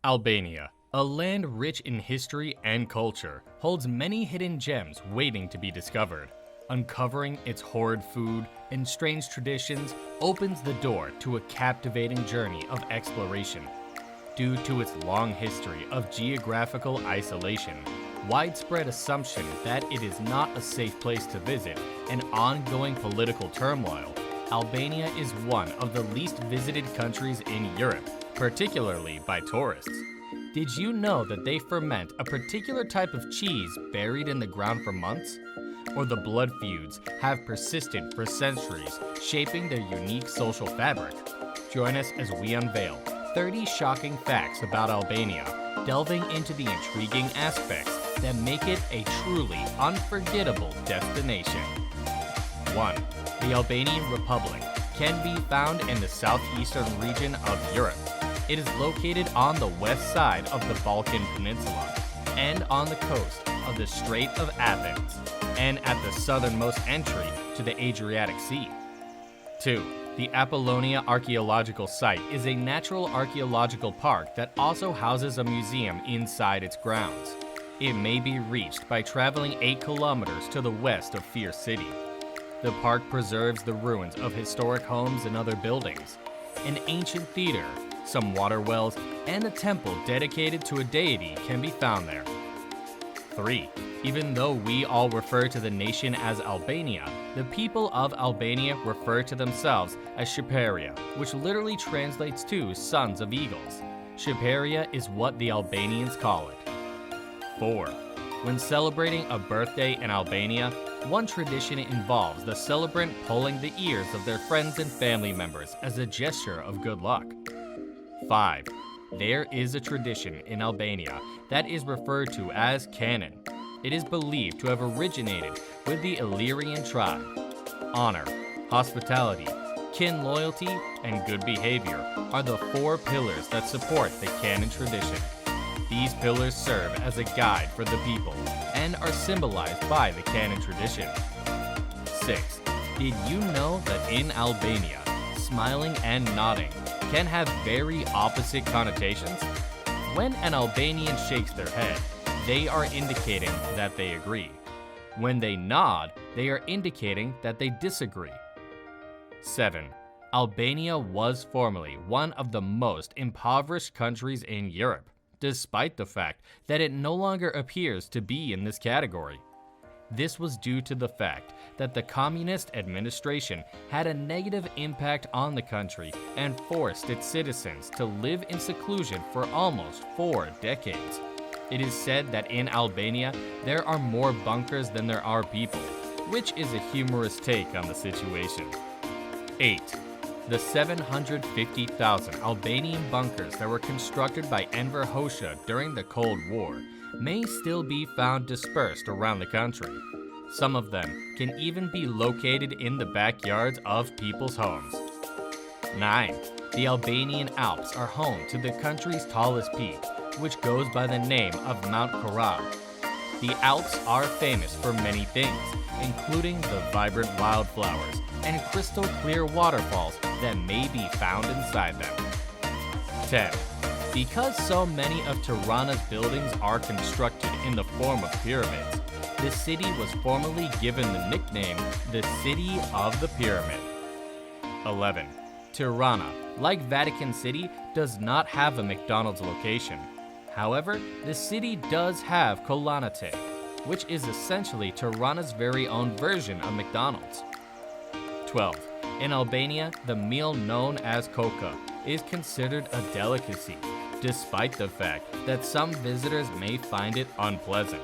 Albania, a land rich in history and culture, holds many hidden gems waiting to be discovered. Uncovering its horrid food and strange traditions opens the door to a captivating journey of exploration. Due to its long history of geographical isolation, widespread assumption that it is not a safe place to visit, and ongoing political turmoil, Albania is one of the least visited countries in Europe, particularly by tourists. Did you know that they ferment a particular type of cheese buried in the ground for months? Or the blood feuds have persisted for centuries, shaping their unique social fabric? Join us as we unveil 30 shocking facts about Albania, delving into the intriguing aspects that make it a truly unforgettable destination. 1. The Albanian Republic can be found in the southeastern region of Europe. It is located on the west side of the Balkan Peninsula and on the coast of the Strait of Athens, and at the southernmost entry to the Adriatic Sea. 2. The Apollonia Archaeological Site is a natural archaeological park that also houses a museum inside its grounds. It may be reached by traveling 8 kilometers to the west of Fier City. The park preserves the ruins of historic homes and other buildings, an ancient theater, some water wells, and a temple dedicated to a deity can be found there. 3. Even though we all refer to the nation as Albania, the people of Albania refer to themselves as Shqiperia, which literally translates to sons of eagles. Shqiperia is what the Albanians call it. 4. When celebrating a birthday in Albania, one tradition involves the celebrant pulling the ears of their friends and family members as a gesture of good luck. 5. There is a tradition in Albania that is referred to as canon. It is believed to have originated with the Illyrian tribe. Honor, hospitality, kin loyalty, and good behavior are the 4 pillars that support the canon tradition. These pillars serve as a guide for the people and are symbolized by the canon tradition. 6. Did you know that in Albania, smiling and nodding can have very opposite connotations? When an Albanian shakes their head, they are indicating that they agree. When they nod, they are indicating that they disagree. 7. Albania was formerly one of the most impoverished countries in Europe, despite the fact that it no longer appears to be in this category. This was due to the fact that the communist administration had a negative impact on the country and forced its citizens to live in seclusion for almost 4 decades. It is said that in Albania, there are more bunkers than there are people, which is a humorous take on the situation. 8. The 750,000 Albanian bunkers that were constructed by Enver Hoxha during the Cold War may still be found dispersed around the country. Some of them can even be located in the backyards of people's homes. 9. The Albanian Alps are home to the country's tallest peak, which goes by the name of Mount Horrid. The Alps are famous for many things, including the vibrant wildflowers and crystal clear waterfalls that may be found inside them. 10. Because so many of Tirana's buildings are constructed in the form of pyramids, the city was formerly given the nickname the City of the Pyramid. 11. Tirana, like Vatican City, does not have a McDonald's location. However, the city does have Kolanate, which is essentially Tirana's very own version of McDonald's. 12. In Albania, the meal known as koka is considered a delicacy, despite the fact that some visitors may find it unpleasant.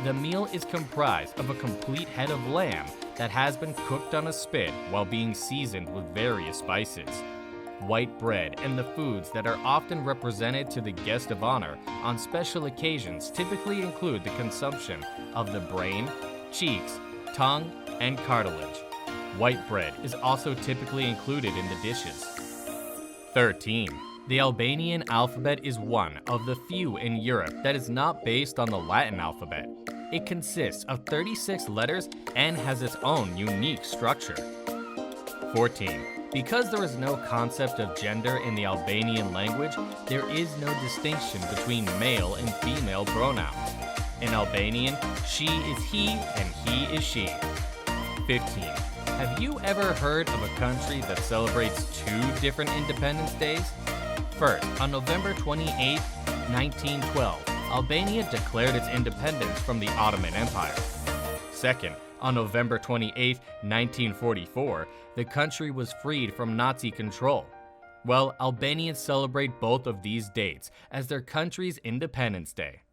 The meal is comprised of a complete head of lamb that has been cooked on a spit while being seasoned with various spices. White bread and the foods that are often represented to the guest of honor on special occasions typically include the consumption of the brain, cheeks, tongue, and cartilage. White bread is also typically included in the dishes. 13. The Albanian alphabet is one of the few in Europe that is not based on the Latin alphabet. It consists of 36 letters and has its own unique structure. 14. Because there is no concept of gender in the Albanian language, there is no distinction between male and female pronouns. In Albanian, she is he and he is she. 15. Have you ever heard of a country that celebrates two different Independence Days? First, on November 28, 1912, Albania declared its independence from the Ottoman Empire. Second, on November 28, 1944, the country was freed from Nazi control. Well, Albanians celebrate both of these dates as their country's Independence Day.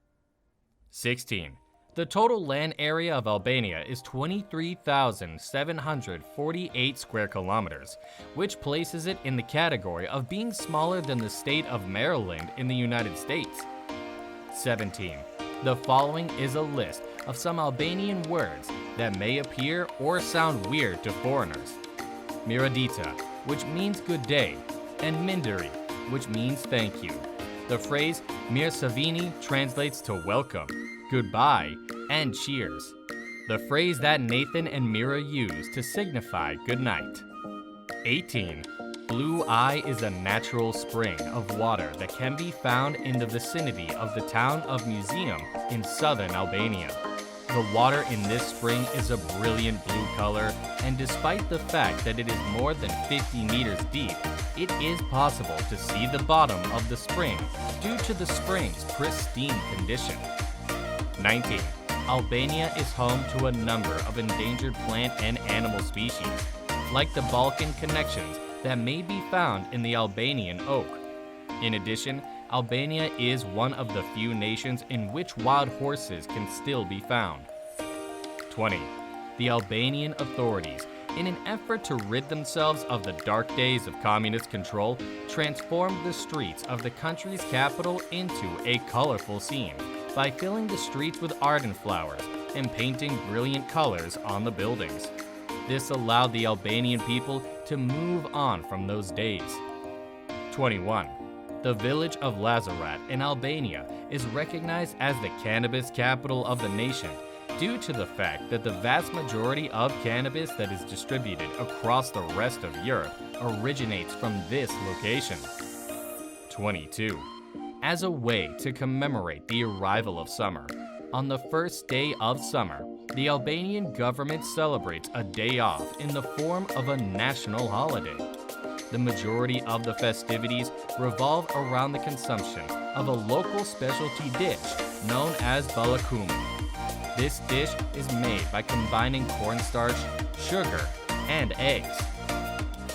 16. The total land area of Albania is 23,748 square kilometers, which places it in the category of being smaller than the state of Maryland in the United States. 17. The following is a list of some Albanian words that may appear or sound weird to foreigners. Miradita, which means good day, and Minderi, which means thank you. The phrase Mirë se vini translates to welcome, goodbye, and cheers. The phrase that Nathan and Mira use to signify good night. 18. Blue Eye is a natural spring of water that can be found in the vicinity of the town of Museum in southern Albania. The water in this spring is a brilliant blue color, and despite the fact that it is more than 50 meters deep, it is possible to see the bottom of the spring due to the spring's pristine condition. 19. Albania is home to a number of endangered plant and animal species, like the Balkan connections that may be found in the Albanian oak. In addition, Albania is one of the few nations in which wild horses can still be found. 20. The Albanian authorities, in an effort to rid themselves of the dark days of communist control, transformed the streets of the country's capital into a colorful scene by filling the streets with ardent flowers and painting brilliant colors on the buildings. This allowed the Albanian people to move on from those days. 21. The village of Lazarat in Albania is recognized as the cannabis capital of the nation due to the fact that the vast majority of cannabis that is distributed across the rest of Europe originates from this location. 22. As a way to commemorate the arrival of summer, on the first day of summer, the Albanian government celebrates a day off in the form of a national holiday. The majority of the festivities revolve around the consumption of a local specialty dish known as balakumi. This dish is made by combining cornstarch, sugar, and eggs.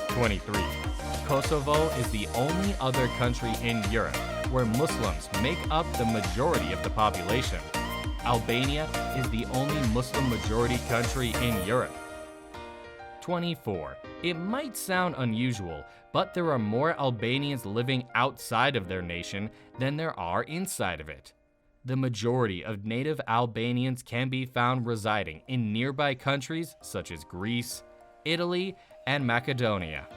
23. Kosovo is the only other country in Europe where Muslims make up the majority of the population. Albania is the only Muslim majority country in Europe. 24. It might sound unusual, but there are more Albanians living outside of their nation than there are inside of it. The majority of native Albanians can be found residing in nearby countries such as Greece, Italy, and Macedonia.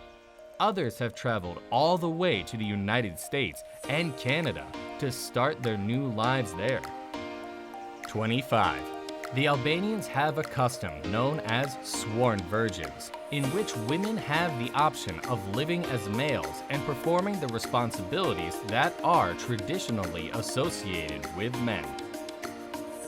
Others have traveled all the way to the United States and Canada to start their new lives there. 25. The Albanians have a custom known as sworn virgins, in which women have the option of living as males and performing the responsibilities that are traditionally associated with men.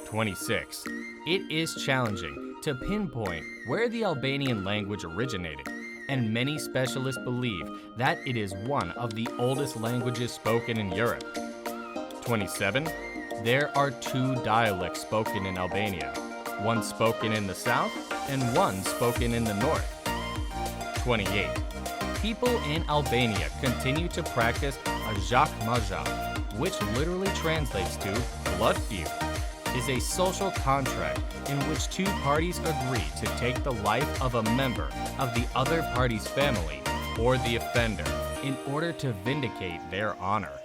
26. It is challenging to pinpoint where the Albanian language originated, and many specialists believe that it is one of the oldest languages spoken in Europe. 27. There are two dialects spoken in Albania, one spoken in the south and one spoken in the north. 28. People in Albania continue to practice a zhak-mazha, which literally translates to blood feud. It is a social contract in which two parties agree to take the life of a member of the other party's family or the offender in order to vindicate their honor.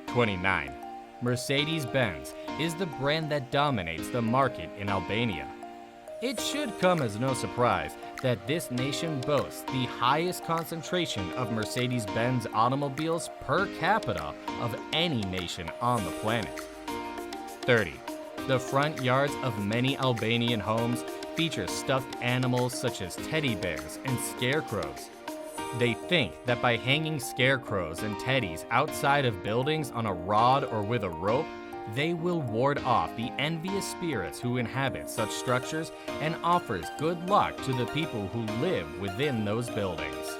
29. Mercedes-Benz is the brand that dominates the market in Albania. It should come as no surprise that this nation boasts the highest concentration of Mercedes-Benz automobiles per capita of any nation on the planet. 30. The front yards of many Albanian homes feature stuffed animals such as teddy bears and scarecrows. They think that by hanging scarecrows and teddies outside of buildings on a rod or with a rope, they will ward off the envious spirits who inhabit such structures and offers good luck to the people who live within those buildings.